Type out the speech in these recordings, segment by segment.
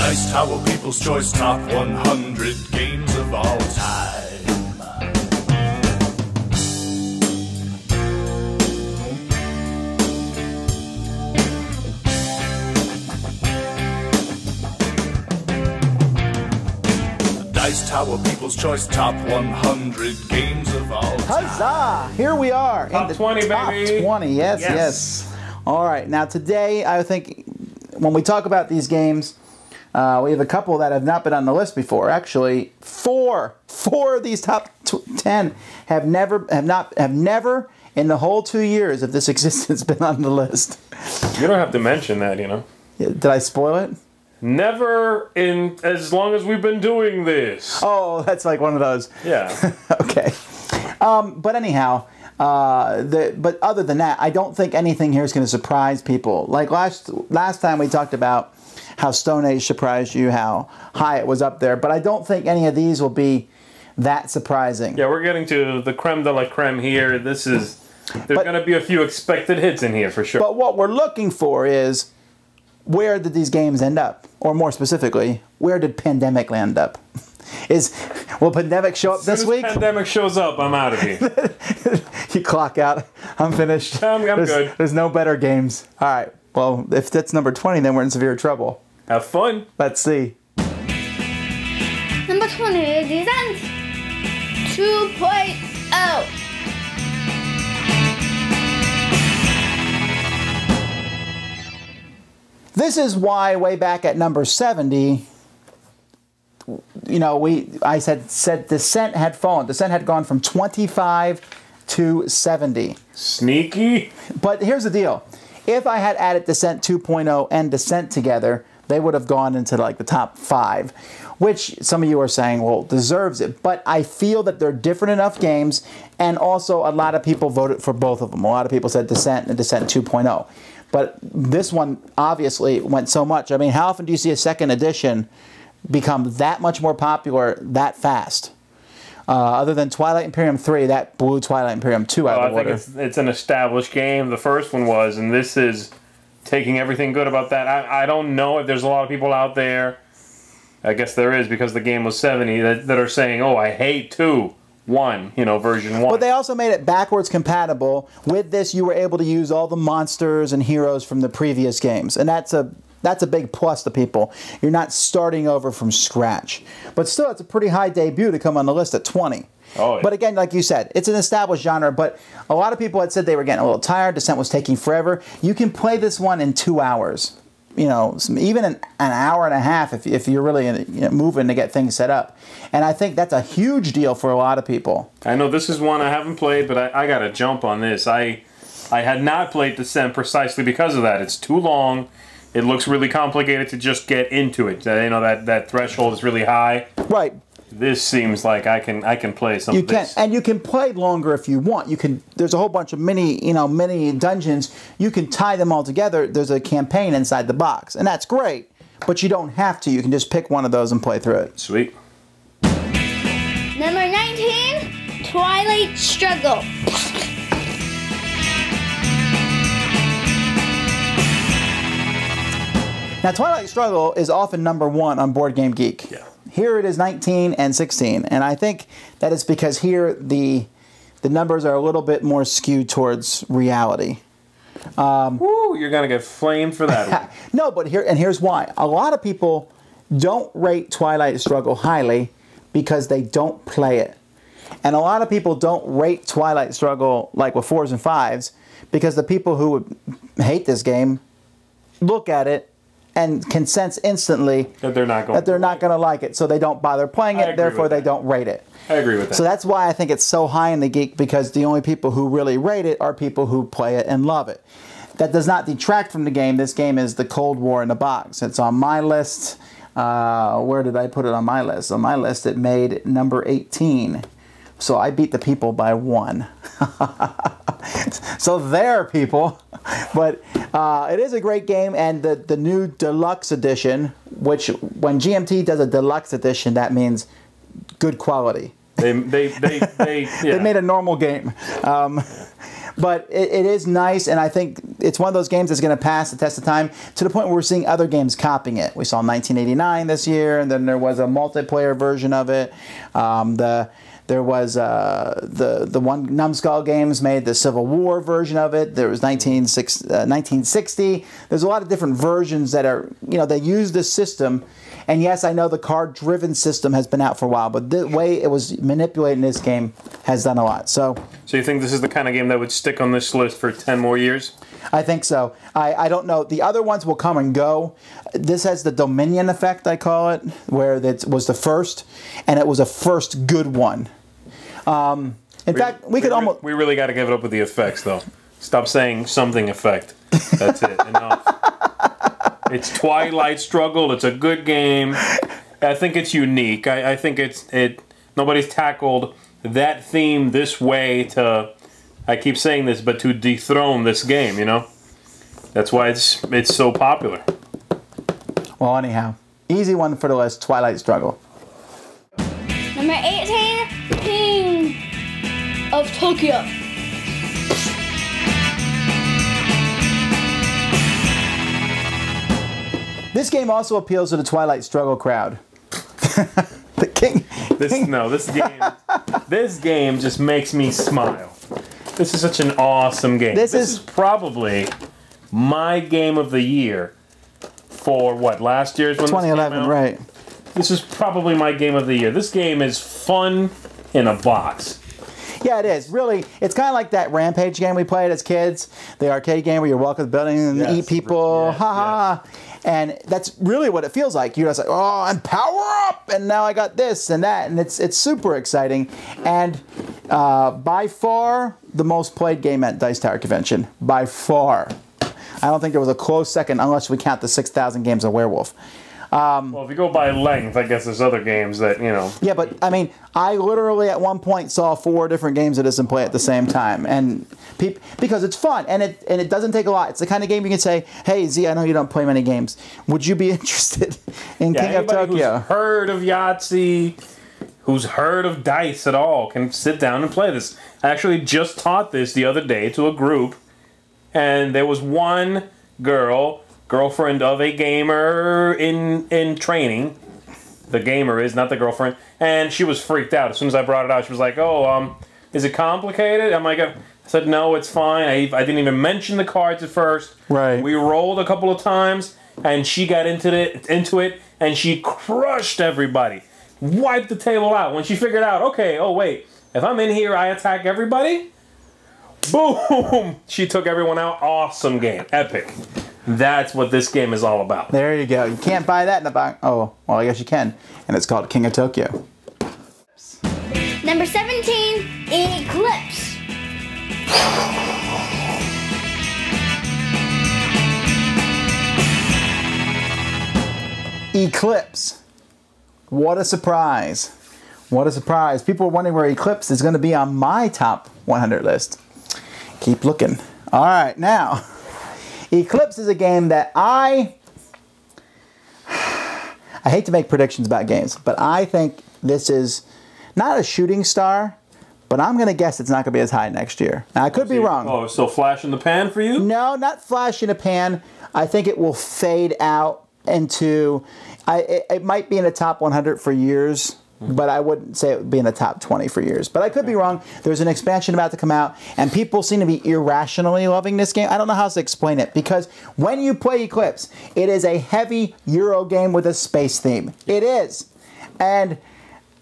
Dice Tower People's Choice Top 100 Games of All Time. Dice Tower People's Choice Top 100 Games of All Time. Huzzah! Here we are. Top 20, top baby. 20, yes. All right, now today I think when we talk about these games, we have a couple that have not been on the list before. Actually, four of these top 10 have never in the whole 2 years of this existence been on the list. You don't have to mention that, you know. Did I spoil it? Never in as long as we've been doing this. Oh, that's like one of those. Yeah. Okay. But anyhow, but other than that, I don't think anything here is going to surprise people. Like last time we talked about how Stone Age surprised you, how high it was up there. But I don't think any of these will be that surprising. Yeah, we're getting to the creme de la creme here. There's going to be a few expected hits in here for sure. But what we're looking for is, where did these games end up? Or more specifically, where did Pandemic end up? Will Pandemic show up this week? As soon as Pandemic shows up, I'm out of here. You clock out. I'm finished. I'm good. There's no better games. All right. Well, if that's number 20, then we're in severe trouble. Have fun. Let's see. Number 20, Descent 2.0. This is why way back at number 70, you know, I said Descent had fallen. Descent had gone from 25 to 70. Sneaky. But here's the deal. If I had added Descent 2.0 and Descent together, they would have gone into like the top 5, which some of you are saying, well, deserves it. But I feel that they're different enough games, and also a lot of people voted for both of them. A lot of people said Descent and Descent 2.0. But this one obviously went so much. I mean, how often do you see a second edition become that much more popular that fast? Other than Twilight Imperium 3, that blew Twilight Imperium 2 out of the water. I think it's an established game. The first one was, and this is taking everything good about that. I don't know if there's a lot of people out there, I guess there is because the game was 70, that are saying, oh, I hate 2. 1, you know, version 1. But they also made it backwards compatible. With this, you were able to use all the monsters and heroes from the previous games, and that's a big plus to people. You're not starting over from scratch. But still, it's a pretty high debut to come on the list at 20. Oh, yeah. But again, like you said, it's an established genre, but a lot of people had said they were getting a little tired. Descent was taking forever. You can play this one in 2 hours. You know, even an hour and a half if you're really moving to get things set up. And I think that's a huge deal for a lot of people. I know this is one I haven't played, but I got to jump on this. I had not played Descent precisely because of that. It's too long. It looks really complicated to just get into it. You know, that threshold is really high. Right. This seems like I can play some of this. And you can play longer if you want. You can. There's a whole bunch of mini dungeons. You can tie them all together. There's a campaign inside the box, and that's great. But you don't have to. You can just pick one of those and play through it. Sweet. Number 19, Twilight Struggle. Now, Twilight Struggle is often number 1 on Board Game Geek. Yeah. Here it is 19 and 16, and I think that is because here the numbers are a little bit more skewed towards reality. Woo, you're gonna get flamed for that one. No, but here's why. A lot of people don't rate Twilight Struggle highly because they don't play it. And a lot of people don't rate Twilight Struggle like with 4s and 5s because the people who would hate this game look at it and can sense instantly that they're not going to like it, so they don't bother playing it, therefore they don't rate it. I agree with that. So that's why I think it's so high in the Geek, because the only people who really rate it are people who play it and love it. That does not detract from the game. This game is the Cold War in a box. It's on my list. Where did I put it on my list? On my list it made number 18. So I beat the people by 1. So there, people. But it is a great game, and the new deluxe edition, which when GMT does a deluxe edition, that means good quality. They They made a normal game. But it is nice, and I think it's one of those games that's going to pass the test of time to the point where we're seeing other games copying it. We saw 1989 this year, and then there was a multiplayer version of it. There was the one Numbskull Games made the Civil War version of it. There was 1960. There's a lot of different versions that are, they use this system. And yes, I know the card-driven system has been out for a while, but the way it was manipulated in this game has done a lot. So you think this is the kind of game that would stick on this list for 10 more years? I think so. I don't know. The other ones will come and go. This has the Dominion effect, I call it, where it was the first, and it was a first good one. In fact, we really got to give it up with the effects, though. Stop saying something effect. That's it. Enough. It's Twilight Struggle. It's a good game. I think it's unique. I think nobody's tackled that theme this way to, I keep saying this, but to dethrone this game, That's why it's so popular. Well, anyhow, easy one for the list, Twilight Struggle. Number 18, King of Tokyo. This game also appeals to the Twilight Struggle crowd. The King. This game just makes me smile. This is such an awesome game. This is probably my game of the year for what, last year's when 2011, this came out? right. This is probably my game of the year. This game is fun in a box. Yeah, it is. Really, it's kind of like that Rampage game we played as kids, the arcade game where you walk up the building and eat people, ha. And that's really what it feels like. You're just like, oh, I'm power up, and now I got this and that, and it's super exciting. And by far, the most played game at Dice Tower Convention. By far. I don't think there was a close second unless we count the 6,000 games of Werewolf. Well, if you go by length, I guess there's other games that, Yeah, but, I mean, I literally at one point saw 4 different games of this and play at the same time. And because it's fun, and it doesn't take a lot. It's the kind of game you can say, hey, Z, I know you don't play many games. Would you be interested in King of Tokyo? Who's heard of Yahtzee, who's heard of dice at all, can sit down and play this. I actually just taught this the other day to a group, and there was one girlfriend of a gamer in training. The gamer is, not the girlfriend. And she was freaked out. As soon as I brought it out, she was like, oh, is it complicated? I'm like, I said, no, it's fine. I didn't even mention the cards at first. Right. We rolled a couple of times, and she got into it, and she crushed everybody. Wiped the table out. When she figured out, okay, oh, wait, if I'm in here, I attack everybody? Boom! She took everyone out. Awesome game. Epic. That's what this game is all about. There you go. You can't buy that in the box. Oh, well, I guess you can. And it's called King of Tokyo. Number 17, Eclipse. Eclipse. What a surprise. What a surprise. People are wondering where Eclipse is going to be on my top 100 list. Keep looking. All right, now, Eclipse is a game that I hate to make predictions about games, but I think this is not a shooting star, but I'm going to guess it's not going to be as high next year. Now, I could be wrong. Oh, so flash in the pan for you? No, not flash in a pan. I think it will fade out into... it might be in the top 100 for years, but I wouldn't say it would be in the top 20 for years. But I could be wrong. There's an expansion about to come out, and people seem to be irrationally loving this game. I don't know how else to explain it, because when you play Eclipse, it is a heavy Euro game with a space theme. It is. And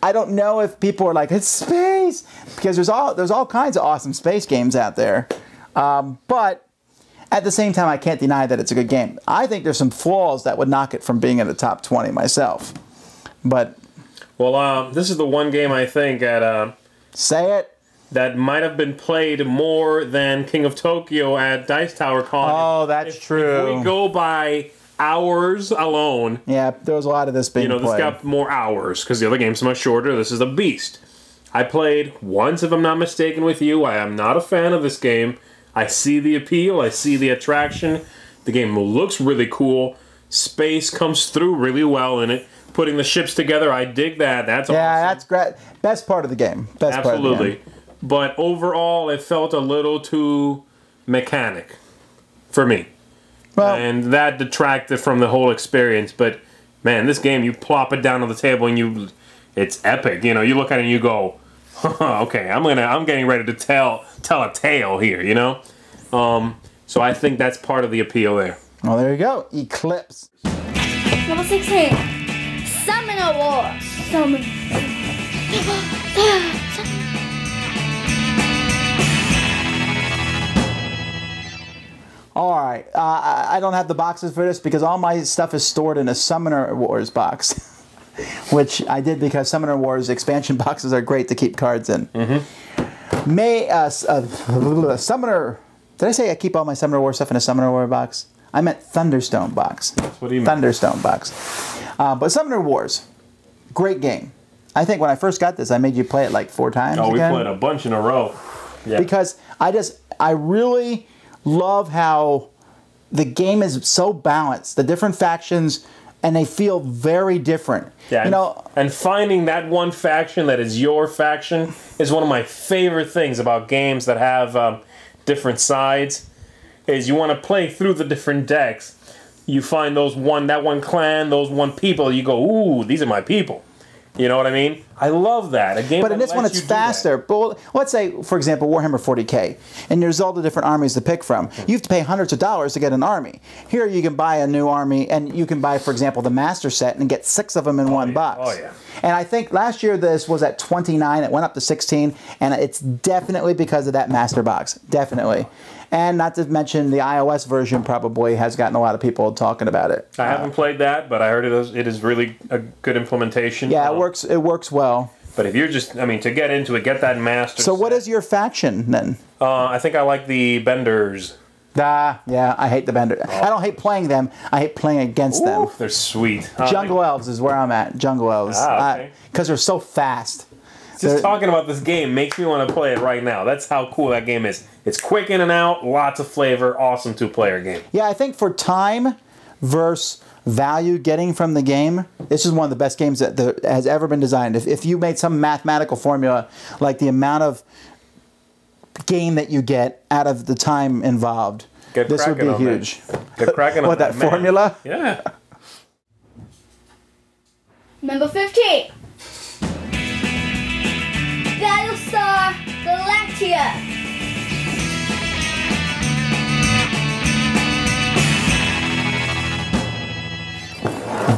I don't know if people are like, it's space, because there's all kinds of awesome space games out there. But at the same time, I can't deny that it's a good game. I think there's some flaws that would knock it from being in the top 20 myself. But... Well, this is the one game I think say it. That might have been played more than King of Tokyo at Dice Tower Con. Oh, that's true. If we go by hours alone... Yeah, there was a lot of this being played. This got more hours, because the other game's much shorter. This is a beast. I played once, if I'm not mistaken, with you. I am not a fan of this game. I see the appeal. I see the attraction. The game looks really cool. Space comes through really well in it. Putting the ships together, I dig that. That's awesome. Yeah, that's great. Best part of the game. Best part of the game. but overall it felt a little too mechanic for me. Well, And that detracted from the whole experience. But man, this game, you plop it down on the table and it's epic. You know, you look at it and you go, okay, I'm getting ready to tell a tale here, you know? So I think that's part of the appeal there. well, there you go. Eclipse. Number 16. Summoner Wars. Summon. All right. I don't have the boxes for this because all my stuff is stored in a Summoner Wars box, which I did because Summoner Wars expansion boxes are great to keep cards in. Summoner. Did I say I keep all my Summoner Wars stuff in a Summoner War box? I meant Thunderstone box. What do you mean? Thunderstone box. But Summoner Wars, great game. I think when I first got this, I made you play it like 4 times. Oh, we again. played a bunch in a row. Yeah. Because I really love how the game is so balanced. The different factions, and they feel very different. Yeah, you know, and finding that one faction that is your faction is one of my favorite things about games that have different sides. Is you want to play through the different decks. You find that one clan, those one people. You go, ooh, these are my people. You know what I mean? I love that. A game but in that this one, lets it's you do that. faster. But let's say, for example, Warhammer 40K, and there's all the different armies to pick from. You have to pay hundreds of dollars to get an army. Here, you can buy a new army, and you can buy, for example, the Master Set and get 6 of them in one box. Oh, yeah. And I think last year this was at 29. It went up to 16, and it's definitely because of that Master Box. Definitely. And not to mention the iOS version probably has gotten a lot of people talking about it. I haven't played that, but I heard it is really a good implementation. Yeah, it works well. But if you're just, I mean, to get into it, get that master. So what set. is your faction then? I think I like the Benders. Yeah, I hate the Bender. I don't hate playing them. I hate playing against them. Ooh, they're sweet. Jungle Elves is where I'm at. Jungle Elves. Okay. Because they're so fast. Just talking about this game makes me want to play it right now. That's how cool that game is. It's quick in and out, lots of flavor, awesome 2-player game. Yeah, I think for time versus value getting from the game, this is one of the best games that has ever been designed. If you made some mathematical formula, like the amount of game that you get out of the time involved, this would be huge. Get cracking on What, that man. formula? Yeah. Number 15. Battlestar Galactica.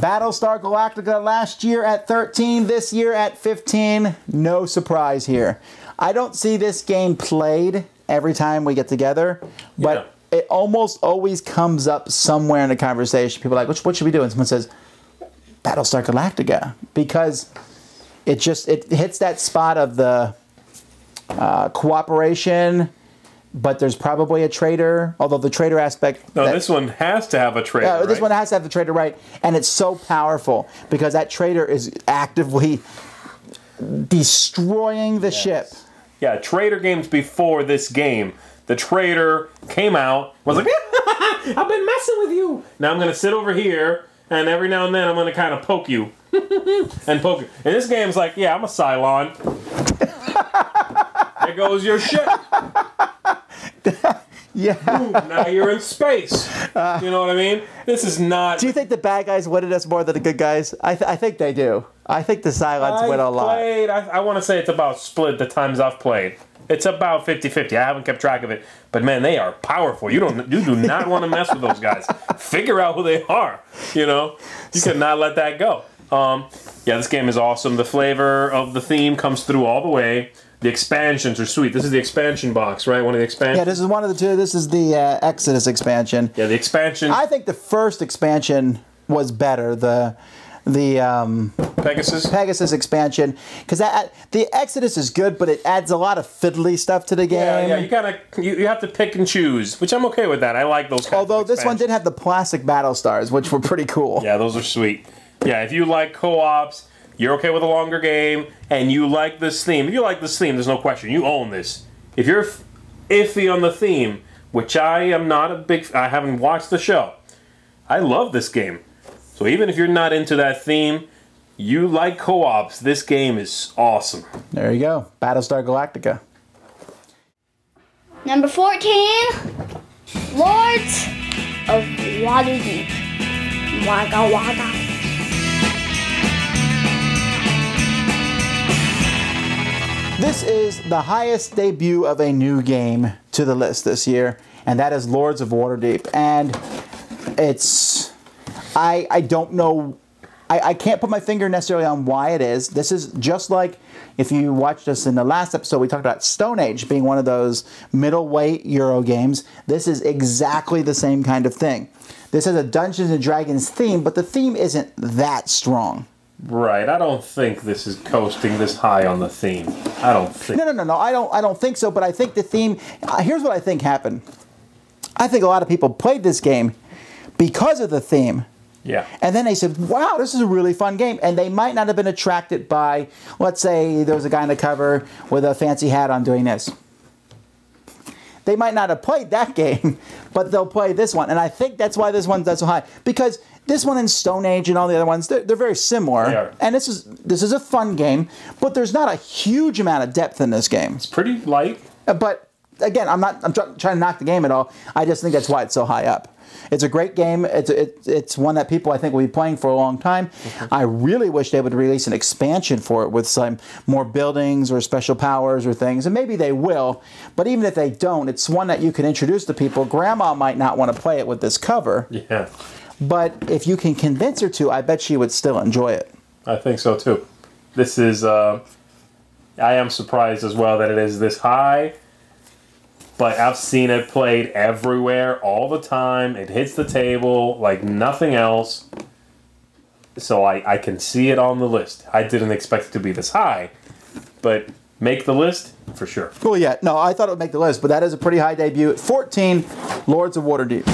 Battlestar Galactica last year at 13, this year at 15. No surprise here. I don't see this game played every time we get together, but it almost always comes up somewhere in a conversation. People are like, what should we do? And someone says, Battlestar Galactica. Because it hits that spot of the cooperation, but there's probably a traitor, although the traitor aspect... No, this one has to have a traitor, Yeah, this right? one has to have the traitor, right. And it's so powerful because that traitor is actively destroying the ship. Yeah, traitor games before this game, the traitor came out, was like, I've been messing with you. Now I'm going to sit over here, and every now and then I'm going to kind of poke you. And poke you. And this game's like, yeah, I'm a Cylon. There goes your ship. Yeah. Boom, now you're in space. You know what I mean? This is not... Do you think the bad guys winning us more than the good guys? I think they do. I think the Cylons win a lot. I want to say it's about split the times I've played. It's about 50-50. I haven't kept track of it. But man, they are powerful. You do not want to mess with those guys. Figure out who they are. You know? You cannot let that go. Yeah, this game is awesome. The flavor of the theme comes through all the way. The expansions are sweet. This is the expansion box, right? One of the expansions? Yeah, this is one of the two. This is the Exodus expansion. Yeah, the expansion. I think the first expansion was better. The Pegasus expansion, because the Exodus is good, but it adds a lot of fiddly stuff to the game. Yeah, you have to pick and choose, which I'm okay with that. I like those kinds Although of this one expansions. did have the plastic battle stars, which were pretty cool. Yeah, those are sweet. Yeah, if you like co-ops, you're okay with a longer game, and you like this theme. If you like this theme, there's no question. You own this. If you're iffy on the theme, which I am not a big... I haven't watched the show. I love this game. So even if you're not into that theme, you like co-ops, this game is awesome. There you go. Battlestar Galactica. Number 14, Lords of Waterdeep. Wagga wagga. This is the highest debut of a new game to the list this year, and that is Lords of Waterdeep. And it's, I don't know, I can't put my finger necessarily on why it is. This is just like, if you watched us in the last episode, we talked about Stone Age being one of those middleweight Euro games. This is exactly the same kind of thing. This has a Dungeons and Dragons theme, but the theme isn't that strong. Right. I don't think this is coasting this high on the theme. I don't think. No. I don't think so. But I think the theme. Here's what I think happened. I think a lot of people played this game because of the theme. Yeah. And then they said, "Wow, this is a really fun game." And they might not have been attracted by, let's say, there was a guy on the cover with a fancy hat on doing this. They might not have played that game, but they'll play this one. And I think that's why this one's so high. Because this one and Stone Age and all the other ones, they're very similar. They are. And this is a fun game, but there's not a huge amount of depth in this game. It's pretty light. But again, I'm trying to knock the game at all. I just think that's why it's so high up. It's a great game. It's one that people, I think, will be playing for a long time. I really wish they would release an expansion for it with some more buildings or special powers or things, and maybe they will. But even if they don't, it's one that you can introduce to people. Grandma might not want to play it with this cover. Yeah. But if you can convince her to, I bet she would still enjoy it. I think so too. This is, I am surprised as well that it is this high, but I've seen it played everywhere all the time. It hits the table like nothing else. So I can see it on the list. I didn't expect it to be this high, but make the list for sure. Well, yeah, no, I thought it would make the list, but that is a pretty high debut. At 14, Lords of Waterdeep.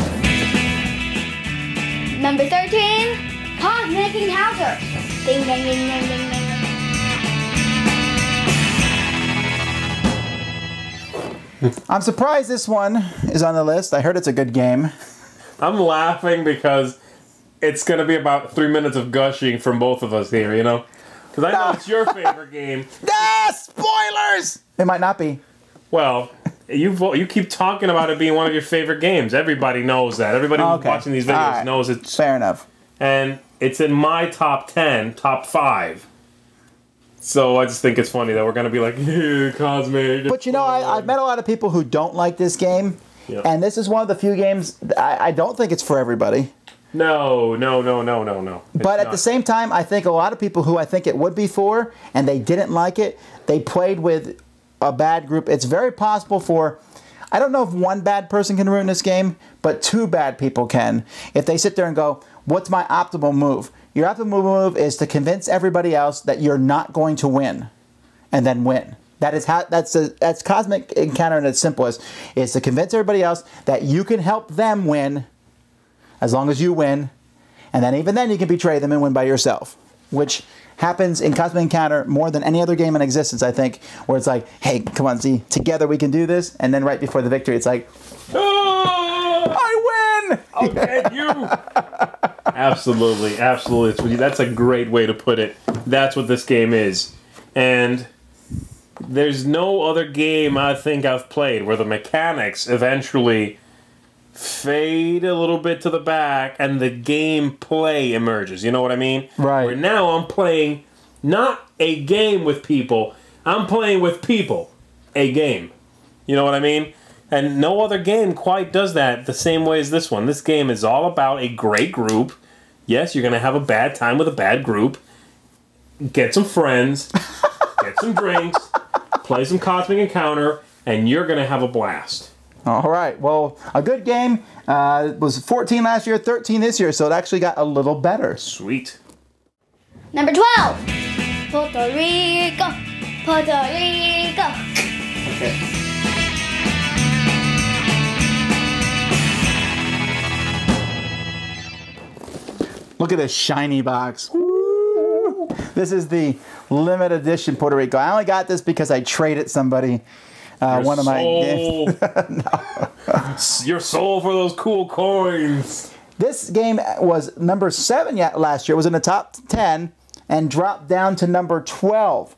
Number 13, Cosmic Encounter. Ding, ding, ding, ding, ding, ding. I'm surprised this one is on the list. I heard it's a good game. I'm laughing because it's going to be about 3 minutes of gushing from both of us here, you know? Because I know it's your favorite game. Ah, spoilers! It might not be. Well, you keep talking about it being one of your favorite games. Everybody knows that. Everybody who's watching these videos knows it's... Fair enough. And it's in my top 10, top 5. So I just think it's funny that we're going to be like, Cosmic. But you know, I've met a lot of people who don't like this game. Yeah. And this is one of the few games, I don't think it's for everybody. No. But at the same time, I think a lot of people who I think it would be for, and they didn't like it, they played with a bad group. It's very possible for, I don't know if one bad person can ruin this game, but 2 bad people can. If they sit there and go, what's my optimal move? Your optimal move is to convince everybody else that you're not going to win, and then win. That's Cosmic Encounter in its simplest, is to convince everybody else that you can help them win as long as you win, and then even then you can betray them and win by yourself, which happens in Cosmic Encounter more than any other game in existence, I think, where it's like, hey, come on, see, together we can do this, and then right before the victory, it's like, I win! I'll get you! Absolutely. That's a great way to put it. That's what this game is. And there's no other game I think I've played where the mechanics eventually fade a little bit to the back and the gameplay emerges. You know what I mean? Right. Where now I'm playing not a game with people, I'm playing with people a game. You know what I mean? And no other game quite does that the same way as this one. This game is all about a great group. Yes, you're going to have a bad time with a bad group. Get some friends, get some drinks, play some Cosmic Encounter, and you're going to have a blast. All right. Well, a good game. It was 14 last year, 13 this year, so it actually got a little better. Sweet. Number 12, Puerto Rico. Puerto Rico. Okay. Look at this shiny box. Woo! This is the limited edition Puerto Rico. I only got this because I traded somebody one of my games. Your soul for those cool coins. This game was number 7 last year. It was in the top 10 and dropped down to number 12.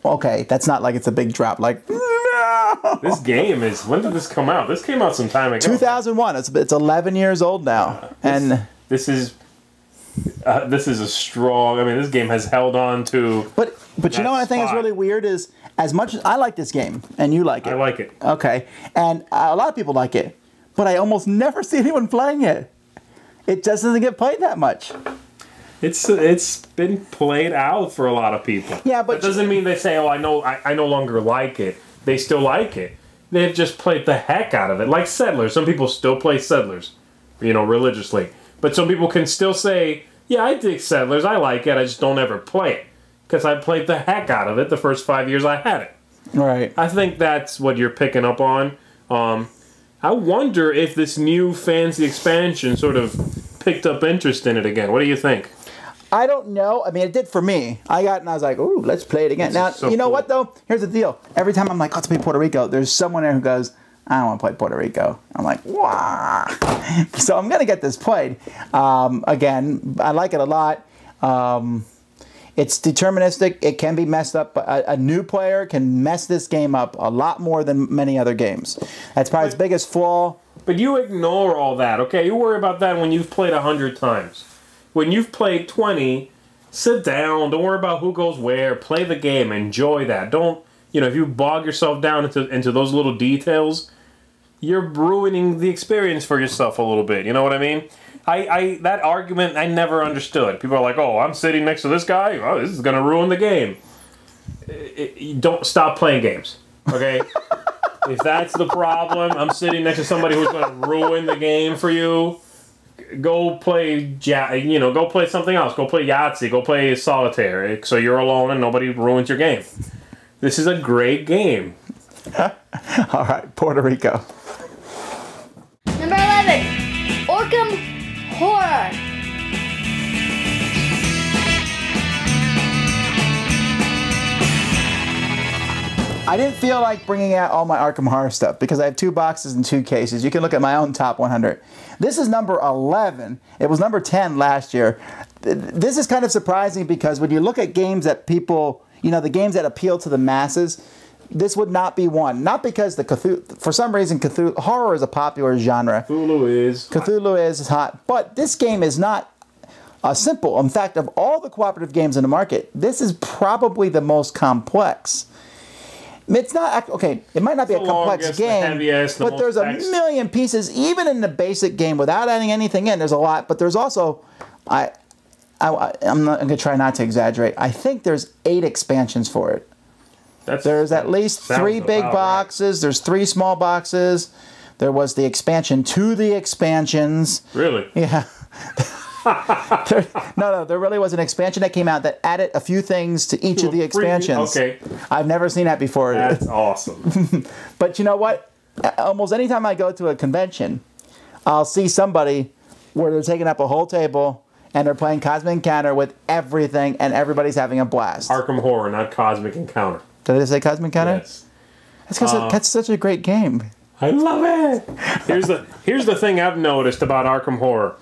Okay, that's not like it's a big drop. Like, no! This game is. When did this come out? This came out some time ago. 2001. It's 11 years old now, and this is a strong. I mean, this game has held on to. but you know what I think is spot. really weird is as much as I like this game and you like it. I like it. Okay, and a lot of people like it, but I almost never see anyone playing it. It just doesn't get played that much. It's been played out for a lot of people. Yeah, but that doesn't mean they say, "Oh, I no longer like it." They still like it. They've just played the heck out of it. Like Settlers, some people still play Settlers, religiously. But some people can still say, "Yeah, I dig Settlers. I like it. I just don't ever play it because I played the heck out of it the first 5 years I had it." Right. I think that's what you're picking up on. I wonder if this new fancy expansion sort of picked up interest in it again. What do you think? I don't know. I mean, it did for me. I got and I was like, "Ooh, let's play it again." Now, so you know cool. what though? Here's the deal. Every time I'm like, "Let's play Puerto Rico," there's someone there who goes, "I don't want to play Puerto Rico." I'm like, "Wow!" So I'm gonna get this played again. I like it a lot. It's deterministic. It can be messed up, but a new player can mess this game up a lot more than many other games. That's probably its biggest flaw. But you ignore all that, okay? You worry about that when you've played 100 times. When you've played 20, sit down. Don't worry about who goes where. Play the game. Enjoy that. Don't, if you bog yourself down into those little details, you're ruining the experience for yourself a little bit. You know what I mean? That argument I never understood. People are like, "Oh, I'm sitting next to this guy. Oh, this is going to ruin the game." You don't stop playing games, okay? If that's the problem, I'm sitting next to somebody who's going to ruin the game for you. Go play, go play something else. Go play Yahtzee. Go play Solitaire. So you're alone and nobody ruins your game. This is a great game. All right, Puerto Rico. Number 11, Arkham Horror. I didn't feel like bringing out all my Arkham Horror stuff because I have 2 boxes and 2 cases. You can look at my own top 100. This is number 11. It was number 10 last year. This is kind of surprising because when you look at games that people, the games that appeal to the masses, this would not be one. Not because for some reason, horror is a popular genre. Cthulhu is hot. But this game is not simple. In fact, of all the cooperative games in the market, this is probably the most complex. It's not, okay, it might not be a complex game, but there's a million pieces, even in the basic game, without adding anything in, there's a lot, but there's also, I'm going to try not to exaggerate, I think there's 8 expansions for it. There's at least 3 big boxes, there's 3 small boxes, there was the expansion to the expansions. Really? Yeah. There really was an expansion that came out that added a few things to each of the expansions. Okay. I've never seen that before. That's awesome. But you know what? Almost anytime I go to a convention, I'll see somebody where they're taking up a whole table and they're playing Cosmic Encounter with everything and everybody's having a blast. Arkham Horror, not Cosmic Encounter. Did I say Cosmic Encounter? Yes. That's because that's such a great game. I love it. Here's the thing I've noticed about Arkham Horror.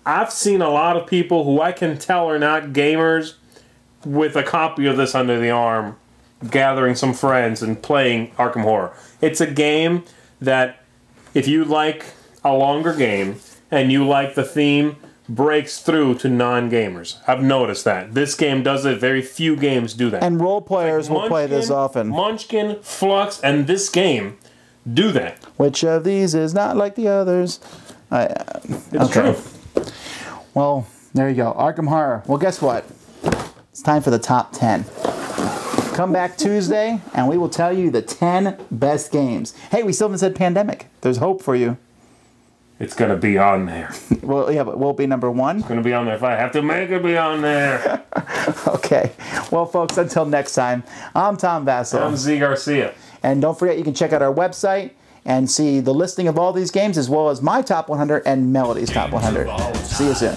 I've seen a lot of people who I can tell are not gamers with a copy of this under the arm, gathering some friends and playing Arkham Horror. It's a game that, if you like a longer game and you like the theme, breaks through to non-gamers. I've noticed that. This game does it. Very few games do that. And role players will play this often. Munchkin, Flux, and this game do that. Which of these is not like the others? It's true. Well, there you go. Arkham Horror. Well, guess what? It's time for the top 10. Come back Tuesday, and we will tell you the 10 best games. Hey, we still haven't said Pandemic. There's hope for you. It's going to be on there. Well, yeah, but will it be number 1? It's going to be on there. If I have to make it be on there. Okay. Well, folks, until next time, I'm Tom Vassell. I'm Z Garcia. And don't forget, you can check out our website and see the listing of all these games, as well as my top 100 and Melody's top 100. See you soon.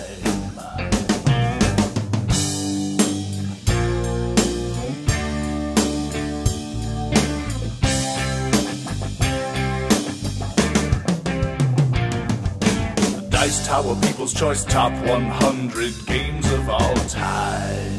Dice Tower People's Choice Top 100 Games of All Time.